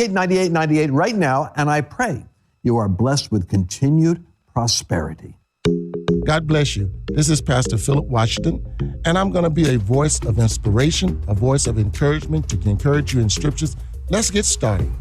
98 right now, and I pray you are blessed with continued prosperity. God bless you. This is Pastor Phillip Washington, and I'm going to be a voice of inspiration, a voice of encouragement to encourage you in scriptures. Let's get started.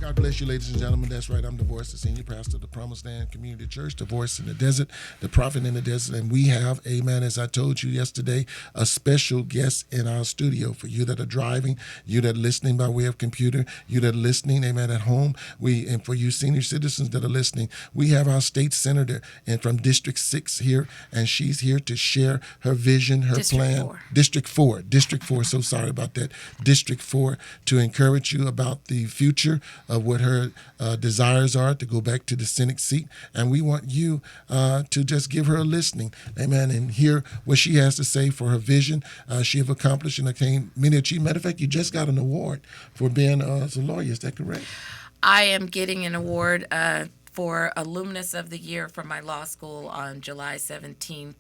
God bless you, ladies and gentlemen. That's right. I'm the voice, the senior pastor of the Promised Land Community Church, the voice in the desert, the prophet in the desert. And we have, amen, as I told you yesterday, a special guest in our studio for you that are driving, you that are listening by way of computer, you that are listening, amen, at home. And for you senior citizens that are listening, we have our state senator and from District 6 here, and she's here to share her vision, her plan. District 4. So sorry about that. District 4, to encourage you about the future of what her desires are to go back to the Senate seat. And we want you to just give her a listening, amen, and hear what she has to say for her vision. She have accomplished and attained many achievements. Matter of fact, you just got an award for being as a lawyer. Is that correct? I am getting an award for Alumnus of the Year from my law school on July 17th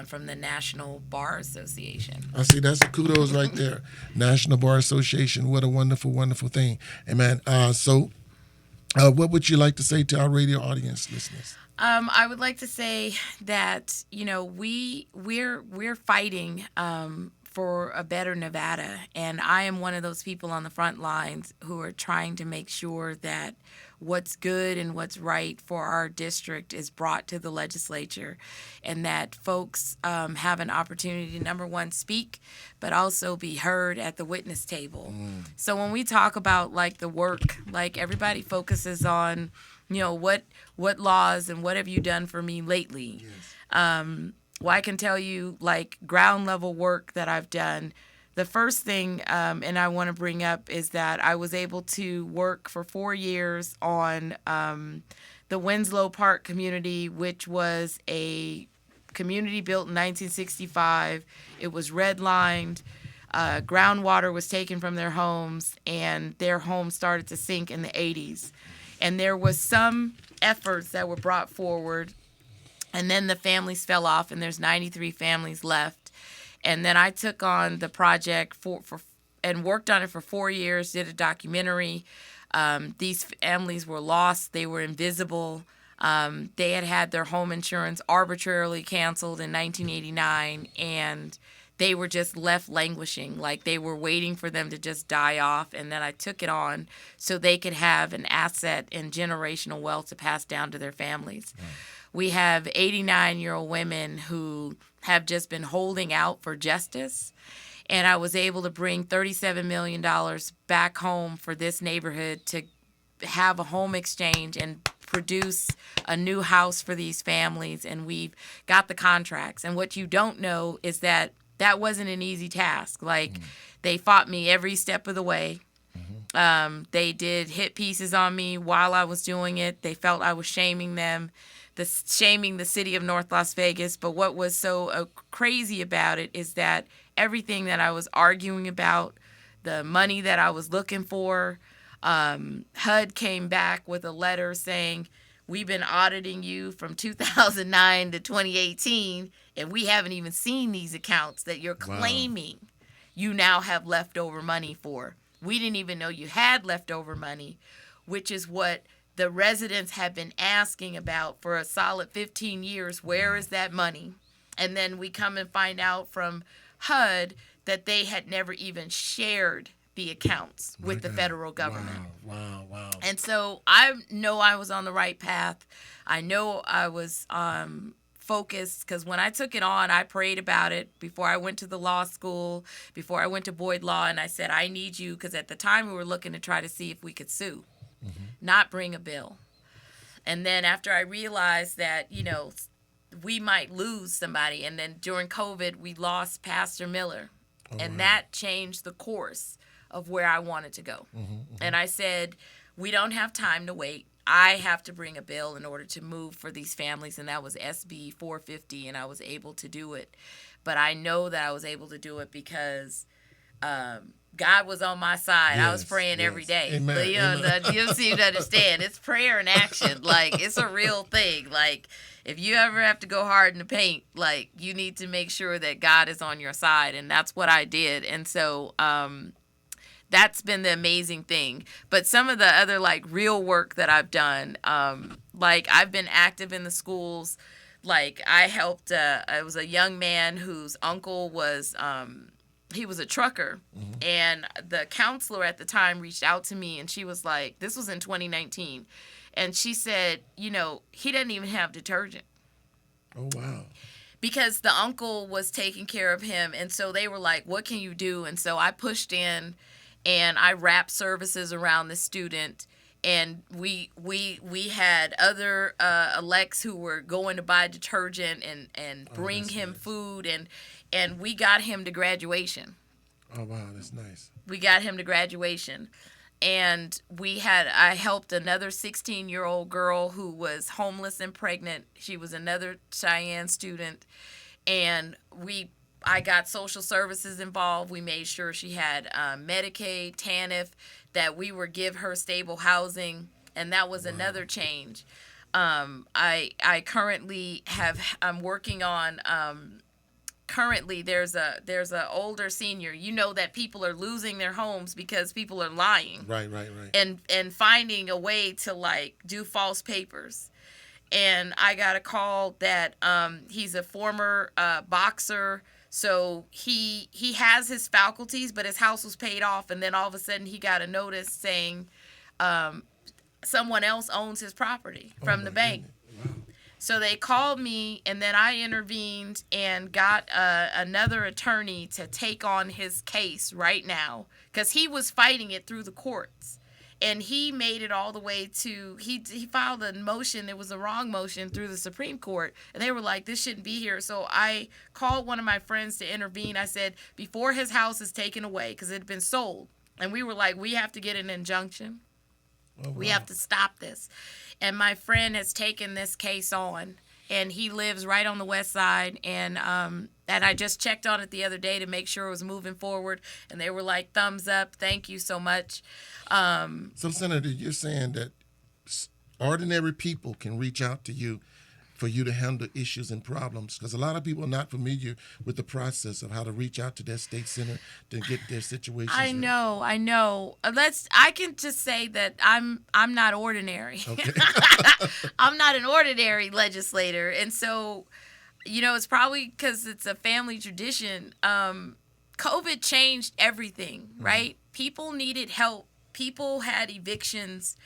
from the National Bar Association. I see, that's a kudos right there. National Bar Association, what a wonderful, wonderful thing. Amen. So what would you like to say to our radio audience listeners? I would like to say that, we're fighting for a better Nevada, and I am one of those people on the front lines who are trying to make sure that what's good and what's right for our district is brought to the legislature, and that folks have an opportunity to, number one, speak, but also be heard at the witness table. So when we talk about the work, everybody focuses on, what laws and what have you done for me lately? Yes. Well, I can tell you, ground level work that I've done. The first thing, and I want to bring up, is that I was able to work for 4 years on the Winslow Park community, which was a community built in 1965. It was redlined. Groundwater was taken from their homes, and their homes started to sink in the 80s. And there was some efforts that were brought forward, and then the families fell off, and there's 93 families left. And then I took on the project and worked on it for 4 years, did a documentary. These families were lost. They were invisible. They had their home insurance arbitrarily canceled in 1989, and they were just left languishing, they were waiting for them to just die off. And then I took it on so they could have an asset and generational wealth to pass down to their families. Right. We have 89-year-old women who have just been holding out for justice. And I was able to bring $37 million back home for this neighborhood to have a home exchange and produce a new house for these families. And we've got the contracts. And what you don't know is that wasn't an easy task. They fought me every step of the way. They did hit pieces on me while I was doing it. They felt I was shaming them. Shaming the city of North Las Vegas. But what was so crazy about it is that everything that I was arguing about, the money that I was looking for, HUD came back with a letter saying, we've been auditing you from 2009 to 2018, and we haven't even seen these accounts that you're claiming you now have leftover money for. We didn't even know you had leftover money, which is what the residents have been asking about for a solid 15 years. Where is that money? And then we come and find out from HUD that they had never even shared the accounts with the federal government. Wow. And so I know I was on the right path. I know I was focused, because when I took it on, I prayed about it before I went to the law school, before I went to Boyd Law, and I said, I need you, because at the time we were looking to try to see if we could sue. Not bring a bill. And then after I realized that, we might lose somebody, and then during COVID, we lost Pastor Miller, and that changed the course of where I wanted to go. And I said, we don't have time to wait. I have to bring a bill in order to move for these families, and that was SB 450, and I was able to do it. But I know that I was able to do it because God was on my side. Yes, I was praying every day. Amen. You seem to understand. It's prayer and action. It's a real thing. If you ever have to go hard in the paint, you need to make sure that God is on your side. And that's what I did. And so that's been the amazing thing. But some of the other like real work that I've done, like I've been active in the schools. Like I helped. It was a young man whose uncle was. He was a trucker, and the counselor at the time reached out to me, and she was like, "This was in 2019," and she said, "You know, he doesn't even have detergent." Oh, wow. Because the uncle was taking care of him, and so they were like, "What can you do?" And so I pushed in, and I wrapped services around the student, and we had other elects who were going to buy detergent and bring him nice. food, and we got him to graduation. Oh, wow, that's nice. We got him to graduation. And I helped another 16-year-old girl who was homeless and pregnant. She was another Cheyenne student. And I got social services involved. We made sure she had Medicaid, TANF, that we would give her stable housing. And that was another change. I currently I'm working on, currently there's a older senior. You know that people are losing their homes because people are lying. Right. And finding a way to like do false papers. And I got a call that he's a former boxer, so he has his faculties, but his house was paid off, and then all of a sudden he got a notice saying someone else owns his property from the bank. Wow. So they called me, and then I intervened and got another attorney to take on his case right now, because he was fighting it through the courts. And he made it all the way to, he filed a motion, it was a wrong motion, through the Supreme Court. And they were like, this shouldn't be here. So I called one of my friends to intervene. I said, before his house is taken away, because it had been sold. And we were like, we have to get an injunction. Oh, wow. We have to stop this. And my friend has taken this case on. And he lives right on the west side. And I just checked on it the other day to make sure it was moving forward. And they were like, thumbs up. Thank you so much. So, Senator, you're saying that ordinary people can reach out to you for you to handle issues and problems, because a lot of people are not familiar with the process of how to reach out to their state senator to get their situations. I know. I can just say that I'm not ordinary. Okay. I'm not an ordinary legislator, and so, it's probably because it's a family tradition. COVID changed everything, right? People needed help. People had evictions,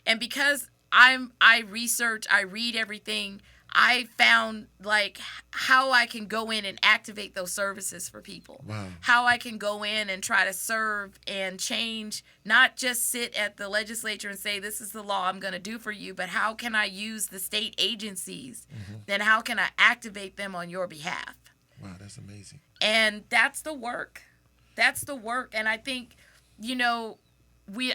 and because I research, I read everything, I found like how I can go in and activate those services for people. Wow. How I can go in and try to serve and change, not just sit at the legislature and say, this is the law I'm going to do for you, but how can I use the state agencies? Then how can I activate them on your behalf? Wow, that's amazing. And that's the work. And I think,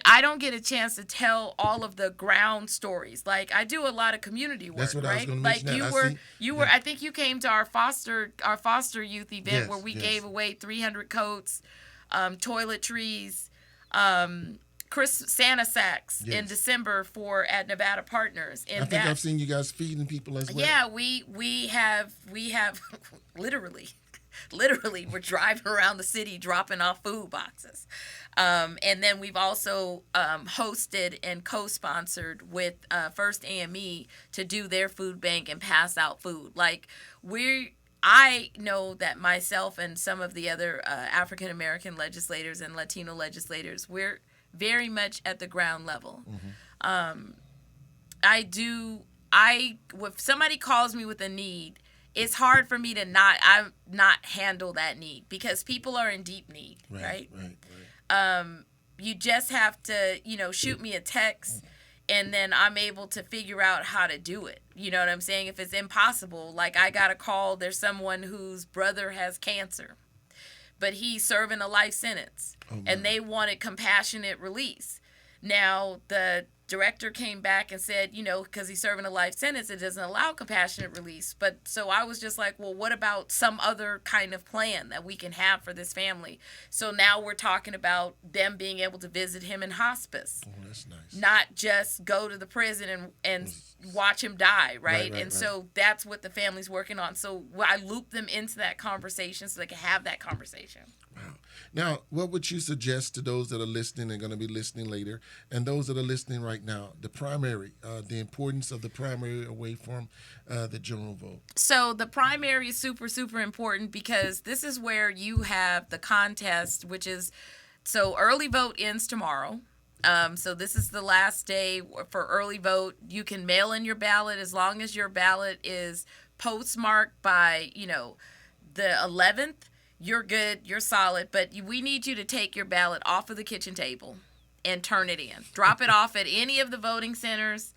I don't get a chance to tell all of the ground stories. Like I do a lot of community work, That's what right? I was going to Like mention. you were. I think you came to our foster youth event Yes, where we yes. gave away 300 coats, toiletries, Santa sacks in Yes. December at Nevada Partners. And I think I've seen you guys feeding people as well. yeah, we have literally we're driving around the city dropping off food boxes. And then we've also hosted and co-sponsored with First AME to do their food bank and pass out food. Like I know that myself and some of the other African American legislators and Latino legislators, we're very much at the ground level. If somebody calls me with a need, it's hard for me to not handle that need, because people are in deep need, right? You just have to, shoot me a text, and then I'm able to figure out how to do it. You know what I'm saying? If it's impossible, like I got a call, there's someone whose brother has cancer, but he's serving a life sentence, and they wanted compassionate release. Now, the director came back and said, because he's serving a life sentence, it doesn't allow compassionate release. But so I was just like, well, what about some other kind of plan that we can have for this family? So now we're talking about them being able to visit him in hospice. Oh, that's nice. Not just go to the prison and watch him die, right? So that's what the family's working on. So I loop them into that conversation so they can have that conversation. Wow. Now, what would you suggest to those that are listening and going to be listening later, and those that are listening right now, the primary, the importance of the primary away from the general vote? So the primary is super, super important because this is where you have the contest, which is, so early vote ends tomorrow. So this is the last day for early vote. You can mail in your ballot as long as your ballot is postmarked by, the 11th. You're good, you're solid, but we need you to take your ballot off of the kitchen table and turn it in. Drop it off at any of the voting centers.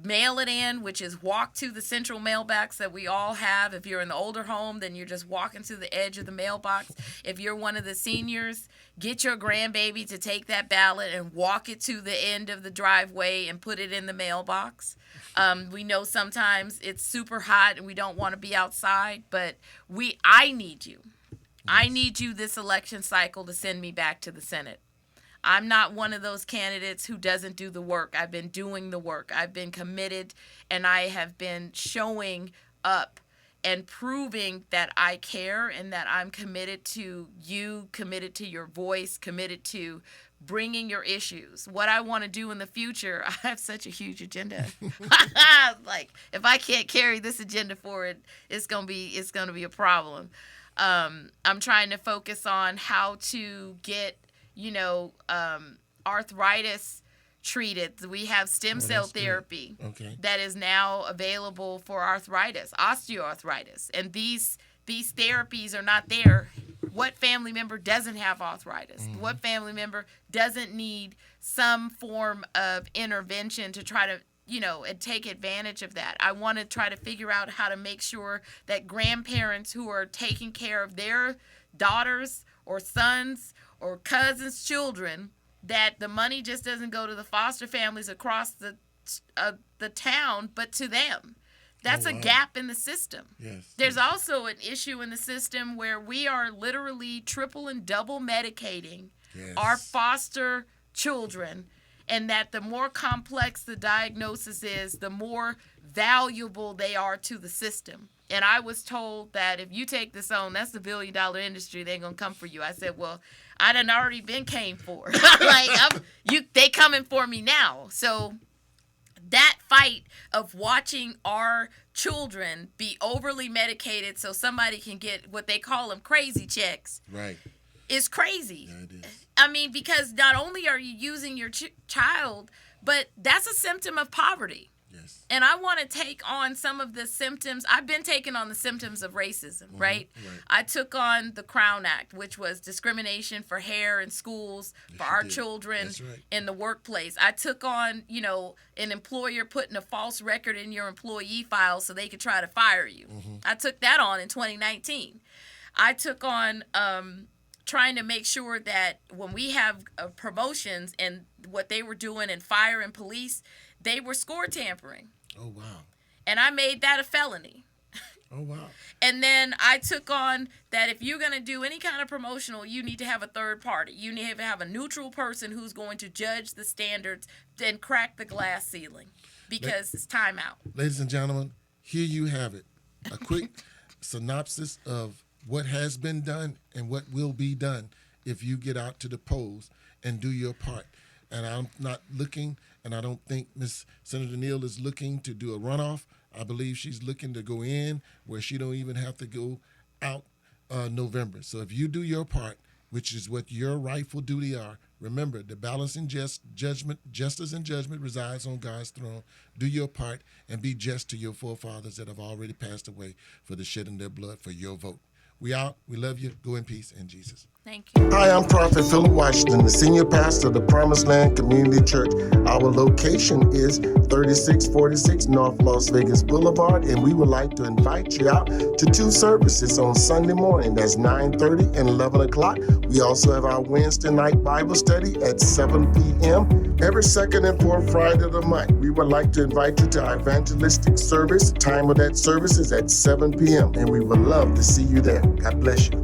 Mail it in, which is walk to the central mailbox that we all have. If you're in the older home, then you're just walking to the edge of the mailbox. If you're one of the seniors, get your grandbaby to take that ballot and walk it to the end of the driveway and put it in the mailbox. We know sometimes it's super hot and we don't want to be outside, but I need you. I need you this election cycle to send me back to the Senate. I'm not one of those candidates who doesn't do the work. I've been doing the work. I've been committed, and I have been showing up and proving that I care and that I'm committed to you, committed to your voice, committed to bringing your issues. What I want to do in the future, I have such a huge agenda. Like, if I can't carry this agenda forward, it's gonna be a problem. I'm trying to focus on how to get arthritis treated. We have stem cell therapy that is now available for arthritis, osteoarthritis. And these therapies are not there. What family member doesn't have arthritis? Mm-hmm. What family member doesn't need some form of intervention to try to and take advantage of that? I want to try to figure out how to make sure that grandparents who are taking care of their daughters or sons or cousins' children, that the money just doesn't go to the foster families across the town, but to them. That's a gap in the system. Yes. There's also an issue in the system where we are literally triple and double medicating our foster children, and that the more complex the diagnosis is, the more valuable they are to the system. And I was told that if you take this on, that's the $1 billion industry. They're going to come for you. I said, well, I done already been came for. They coming for me now. So that fight of watching our children be overly medicated so somebody can get what they call them crazy checks. Right. Is crazy. Yeah, it is. I mean, because not only are you using your child, but that's a symptom of poverty. Yes. And I want to take on some of the symptoms. I've been taking on the symptoms of racism, right? I took on the Crown Act, which was discrimination for hair in schools, for our children in the workplace. I took on, an employer putting a false record in your employee file so they could try to fire you. Mm-hmm. I took that on in 2019. I took on trying to make sure that when we have promotions, and what they were doing in fire and police, they were score tampering. Oh, wow. And I made that a felony. Oh, wow. And then I took on that if you're going to do any kind of promotional, you need to have a third party. You need to have a neutral person who's going to judge the standards and crack the glass ceiling, because it's time out. Ladies and gentlemen, here you have it. A quick synopsis of what has been done and what will be done if you get out to the polls and do your part. And I'm not looking, and I don't think Miss Senator Neal is looking to do a runoff. I believe she's looking to go in where she don't even have to go out November. So if you do your part, which is what your rightful duty are, remember, the balance in justice and judgment resides on God's throne. Do your part and be just to your forefathers that have already passed away for the shedding their blood for your vote. We out. We love you. Go in peace in Jesus. Thank you. Hi, I'm Prophet Phillip Washington, the senior pastor of the Promised Land Community Church. Our location is 3646 North Las Vegas Boulevard, and we would like to invite you out to 2 services on Sunday morning. That's 9:30 and 11 o'clock. We also have our Wednesday night Bible study at 7 p.m. every second and fourth Friday of the month. We would like to invite you to our evangelistic service. The time of that service is at 7 p.m., and we would love to see you there. God bless you.